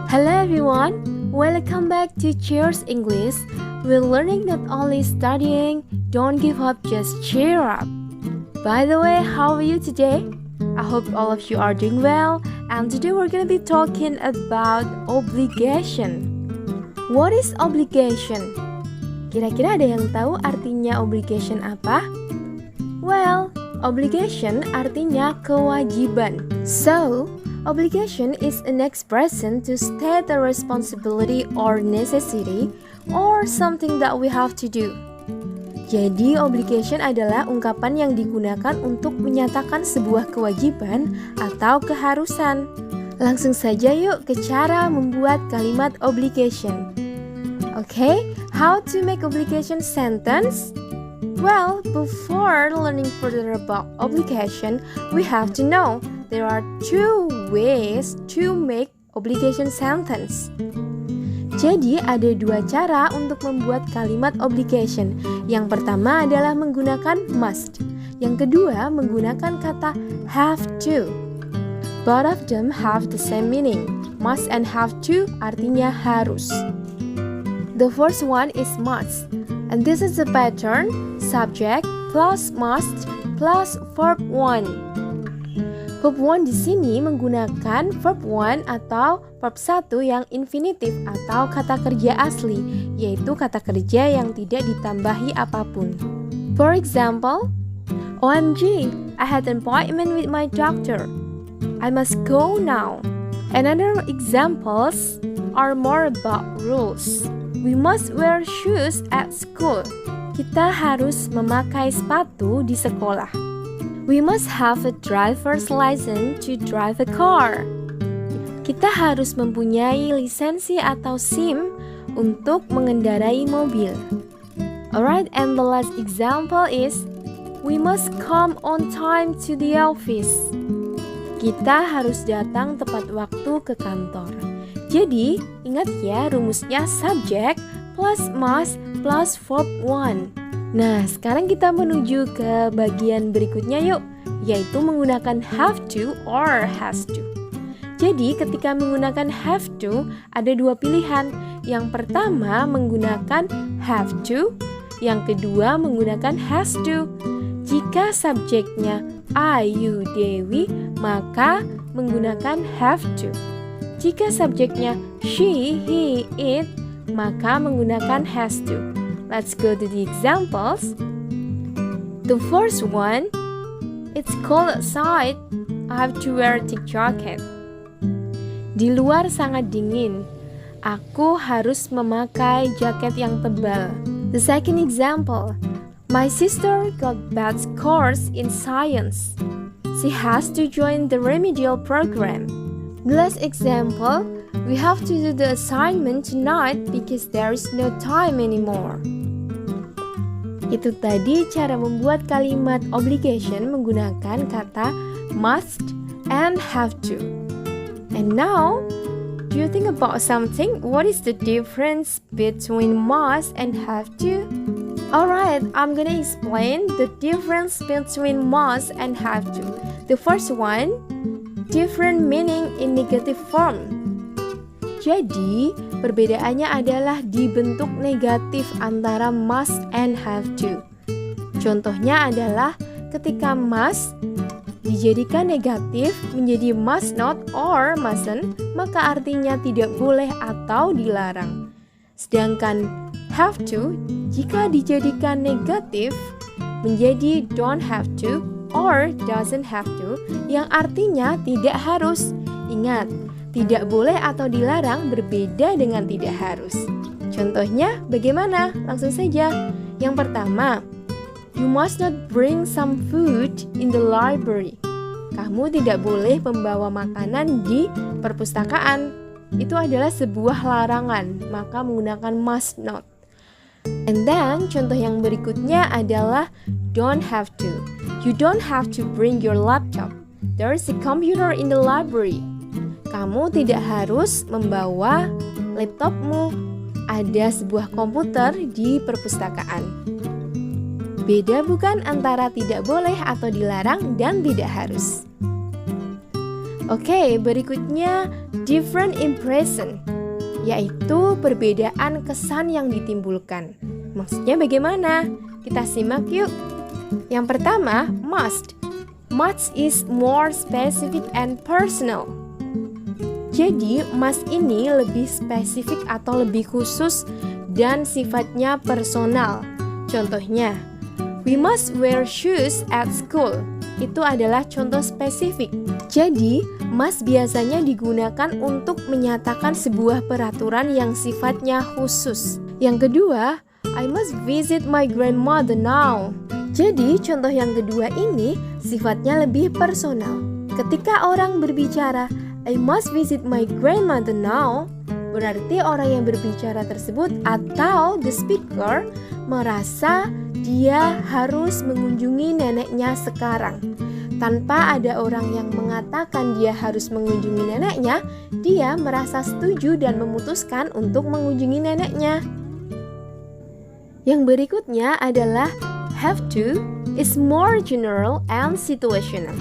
Hello everyone, welcome back to Cheers English. We're learning not only studying, don't give up, just cheer up. By the way, how are you today? I hope all of you are doing well, and today we're going to be talking about obligation. What is obligation? Kira-kira ada yang tahu artinya obligation apa? Well, obligation artinya kewajiban. So, obligation is an expression to state a responsibility or necessity or something that we have to do. Jadi, obligation adalah ungkapan yang digunakan untuk menyatakan sebuah kewajiban atau keharusan. Langsung saja yuk ke cara membuat kalimat obligation. Okay, how to make obligation sentence? Well, before learning further about obligation, we have to know there are two ways to make obligation sentence. Jadi ada dua cara untuk membuat kalimat obligation. Yang pertama adalah menggunakan must. Yang kedua menggunakan kata have to. Both of them have the same meaning. Must and have to artinya harus. The first one is must. And this is the pattern subject plus must plus verb 1. Verb 1 di sini menggunakan verb 1 atau verb 1 yang infinitif atau kata kerja asli, yaitu kata kerja yang tidak ditambahi apapun. For example, OMG, I had an appointment with my doctor. I must go now. Another examples are more about rules. We must wear shoes at school. Kita harus memakai sepatu di sekolah. We must have a driver's license to drive a car. Kita harus mempunyai lisensi atau SIM untuk mengendarai mobil. Alright, and the last example is we must come on time to the office. Kita harus datang tepat waktu ke kantor. Jadi, ingat ya rumusnya subject plus must plus verb 1. Nah, sekarang kita menuju ke bagian berikutnya yuk, yaitu menggunakan have to or has to. Jadi, ketika menggunakan have to, ada dua pilihan. Yang pertama menggunakan have to, yang kedua menggunakan has to. Jika subjeknya I, you, Dewi, maka menggunakan have to. Jika subjeknya she, he, it, maka menggunakan has to. Let's go to the examples. The first one, it's cold outside. I have to wear a thick jacket. Di luar sangat dingin. Aku harus memakai jaket yang tebal. The second example, my sister got bad scores in science. She has to join the remedial program. The last example, we have to do the assignment tonight because there is no time anymore. Itu tadi cara membuat kalimat obligation menggunakan kata must and have to. And now, do you think about something? What is the difference between must and have to? Alright, I'm gonna explain the difference between must and have to. The first one, different meaning in negative form. Jadi, perbedaannya adalah di bentuk negatif antara must and have to. Contohnya adalah ketika must dijadikan negatif menjadi must not or mustn't, maka artinya tidak boleh atau dilarang. Sedangkan have to, jika dijadikan negatif menjadi don't have to or doesn't have to, yang artinya tidak harus. Ingat, tidak boleh atau dilarang berbeda dengan tidak harus. Contohnya bagaimana? Langsung saja. Yang pertama, you must not bring some food in the library. Kamu tidak boleh membawa makanan di perpustakaan. Itu adalah sebuah larangan, maka menggunakan must not. And then, contoh yang berikutnya adalah don't have to. You don't have to bring your laptop. There is a computer in the library. Kamu tidak harus membawa laptopmu. Ada sebuah komputer di perpustakaan. Beda bukan antara tidak boleh atau dilarang dan tidak harus. Oke, berikutnya different impression, yaitu perbedaan kesan yang ditimbulkan. Maksudnya bagaimana? Kita simak yuk. Yang pertama, must. Must is more specific and personal. Jadi, must ini lebih spesifik atau lebih khusus dan sifatnya personal. Contohnya, we must wear shoes at school. Itu adalah contoh spesifik. Jadi, must biasanya digunakan untuk menyatakan sebuah peraturan yang sifatnya khusus. Yang kedua, I must visit my grandmother now. Jadi, contoh yang kedua ini sifatnya lebih personal. Ketika orang berbicara, I must visit my grandmother now, berarti orang yang berbicara tersebut atau the speaker merasa dia harus mengunjungi neneknya sekarang. Tanpa ada orang yang mengatakan dia harus mengunjungi neneknya, dia merasa setuju dan memutuskan untuk mengunjungi neneknya. Yang berikutnya adalah have to is more general and situational.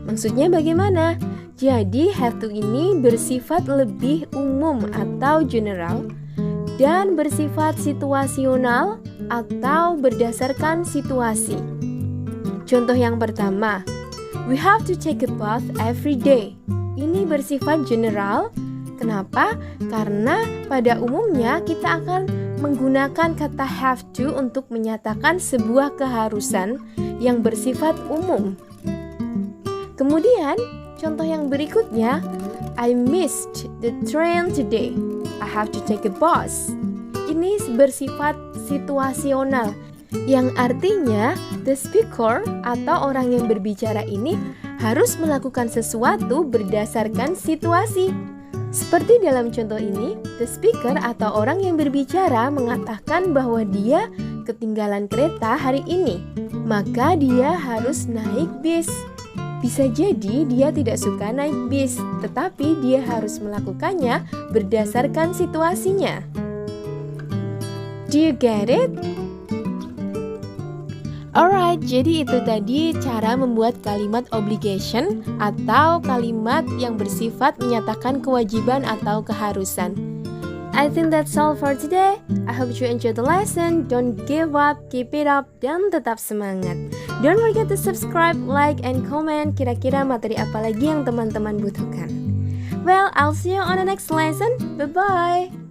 Maksudnya bagaimana? Jadi have to ini bersifat lebih umum atau general dan bersifat situasional atau berdasarkan situasi. Contoh yang pertama, we have to take a bath every day. Ini bersifat general. Kenapa? Karena pada umumnya kita akan menggunakan kata have to untuk menyatakan sebuah keharusan yang bersifat umum. Kemudian, contoh yang berikutnya, I missed the train today. I have to take a bus. Ini bersifat situasional, yang artinya the speaker atau orang yang berbicara ini harus melakukan sesuatu berdasarkan situasi. Seperti dalam contoh ini, the speaker atau orang yang berbicara mengatakan bahwa dia ketinggalan kereta hari ini, maka dia harus naik bis. Bisa jadi dia tidak suka naik bis, tetapi dia harus melakukannya berdasarkan situasinya. Do you get it? Alright, jadi itu tadi cara membuat kalimat obligation atau kalimat yang bersifat menyatakan kewajiban atau keharusan. I think that's all for today. I hope you enjoyed the lesson. Don't give up, keep it up, dan tetap semangat. Don't forget to subscribe, like, and comment kira-kira materi apa lagi yang teman-teman butuhkan. Well, I'll see you on the next lesson. Bye-bye.